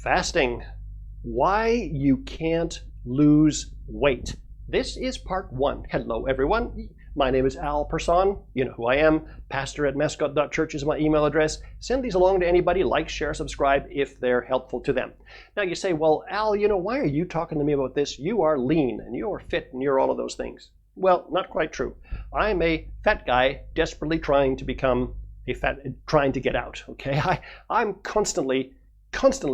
Fasting. Why you can't lose weight. This is part 1. Hello, everyone. My name is Persohn. You know who I am. Pastor at mascot.church is my email address. Send these along to anybody. Like, share, subscribe if they're helpful to them. Now you say, well, Al, why are you talking to me about this? You are lean and you're fit and you're all of those things. Well, not quite true. I'm a fat guy desperately trying to become trying to get out. Okay, I'm constantly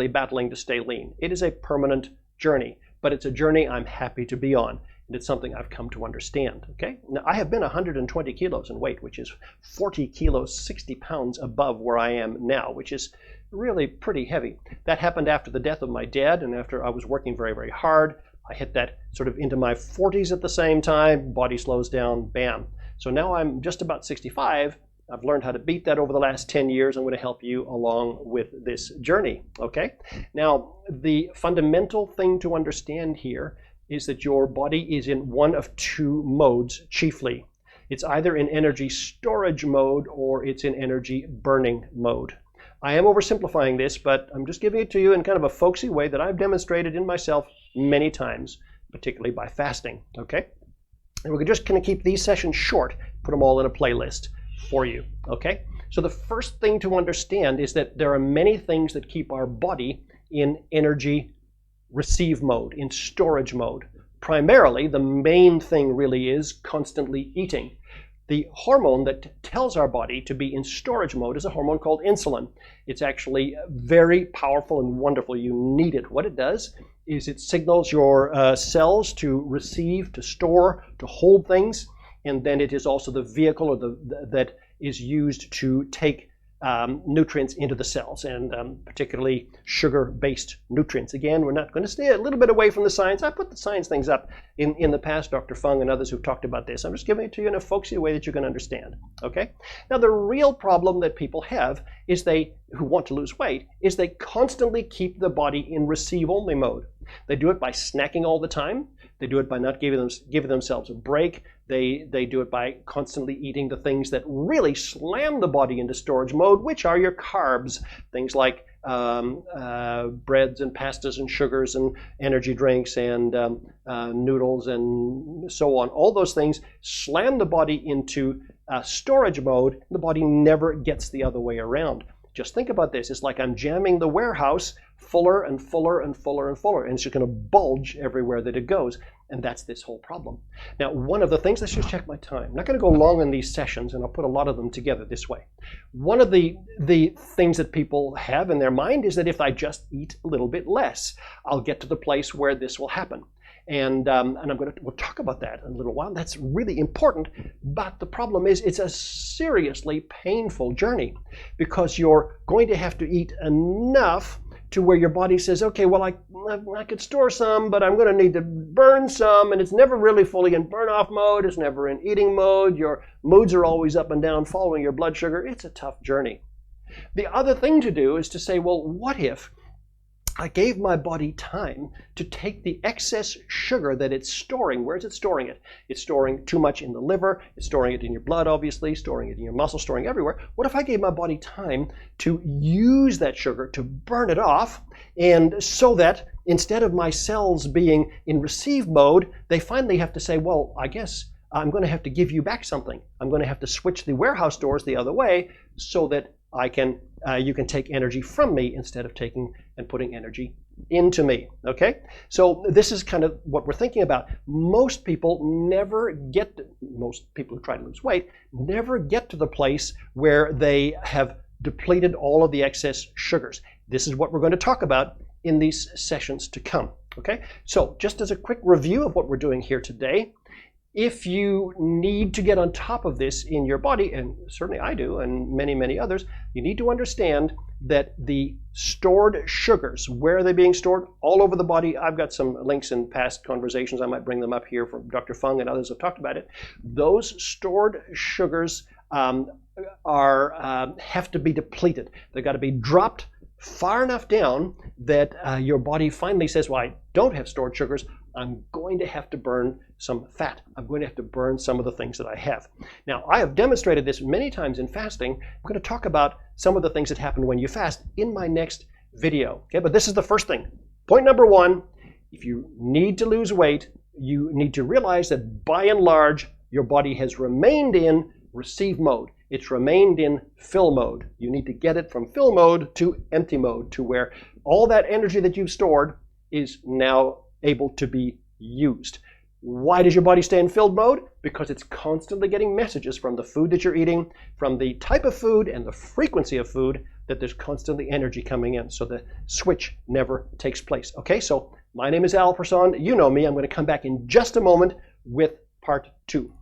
battling to stay lean. It is a permanent journey, but it's a journey I'm happy to be on, and it's something I've come to understand. Okay, now I have been 120 kilos in weight, which is 40 kilos, 60 pounds above where I am now, which is really pretty heavy. That happened after the death of my dad, and after I was working very, very hard. I hit that sort of into my 40s at the same time. Body slows down, bam. So now I'm just about 65. I've learned how to beat that over the last 10 years. I'm going to help you along with this journey, okay? Now, the fundamental thing to understand here is that your body is in one of two modes chiefly. It's either in energy storage mode or it's in energy burning mode. I am oversimplifying this, but I'm just giving it to you in kind of a folksy way that I've demonstrated in myself many times, particularly by fasting, okay? And we're just going to keep these sessions short, put them all in a playlist for you, okay? So the first thing to understand is that there are many things that keep our body in energy receive mode, in storage mode. Primarily, the main thing really is constantly eating. The hormone that tells our body to be in storage mode is a hormone called insulin. It's actually very powerful and wonderful. You need it. What it does is it signals your cells to receive, to store, to hold things. And then it is also the vehicle or that is used to take nutrients into the cells, and particularly sugar-based nutrients. Again, we're not going to stay a little bit away from the science. I put the science things up in the past, Dr. Fung and others who've talked about this. I'm just giving it to you in a folksy way that you can understand, okay? Now, the real problem that people have is who want to lose weight, is they constantly keep the body in receive-only mode. They do it by snacking all the time. They do it by not giving themselves a break. They do it by constantly eating the things that really slam the body into storage mode, which are your carbs, things like breads and pastas and sugars and energy drinks and noodles and so on. All those things slam the body into storage mode. The body never gets the other way around. Just think about this. It's like I'm jamming the warehouse fuller and fuller and fuller and fuller, and it's just going to bulge everywhere that it goes. And that's this whole problem. Now, one of the things, let's just check my time. I'm not going to go long in these sessions, and I'll put a lot of them together this way. One of the things that people have in their mind is that if I just eat a little bit less, I'll get to the place where this will happen. And we'll talk about that in a little while. That's really important. But the problem is it's a seriously painful journey, because you're going to have to eat enough to where your body says, okay, well, I could store some, but I'm going to need to burn some, and it's never really fully in burn-off mode. It's never in eating mode. Your moods are always up and down following your blood sugar. It's a tough journey. The other thing to do is to say, well, what if I gave my body time to take the excess sugar that it's storing? Where is it storing it? It's storing too much in the liver. It's storing it in your blood, obviously, storing it in your muscles, storing everywhere. What if I gave my body time to use that sugar, to burn it off, and so that instead of my cells being in receive mode, they finally have to say, well, I guess I'm going to have to give you back something. I'm going to have to switch the warehouse doors the other way so that you can take energy from me instead of taking and putting energy into me, okay? So this is kind of what we're thinking about. Most people who try to lose weight never get to the place where they have depleted all of the excess sugars. This is what we're going to talk about in these sessions to come, okay? So just as a quick review of what we're doing here today, if you need to get on top of this in your body, and certainly I do, and many, many others, you need to understand that the stored sugars, where are they being stored? All over the body. I've got some links in past conversations. I might bring them up here from Dr. Fung and others have talked about it. Those stored sugars have to be depleted. They've got to be dropped far enough down that your body finally says, well, I don't have stored sugars. I'm going to have to burn some fat. I'm going to have to burn some of the things that I have. Now, I have demonstrated this many times in fasting. I'm going to talk about some of the things that happen when you fast in my next video. Okay, but this is the first thing. Point number one, if you need to lose weight, you need to realize that by and large, your body has remained in receive mode. It's remained in fill mode. You need to get it from fill mode to empty mode, to where all that energy that you've stored is now able to be used. Why does your body stay in filled mode? Because it's constantly getting messages from the food that you're eating, from the type of food and the frequency of food, that there's constantly energy coming in. So the switch never takes place. Okay, so my name is Persohn. You know me. I'm going to come back in just a moment with part 2.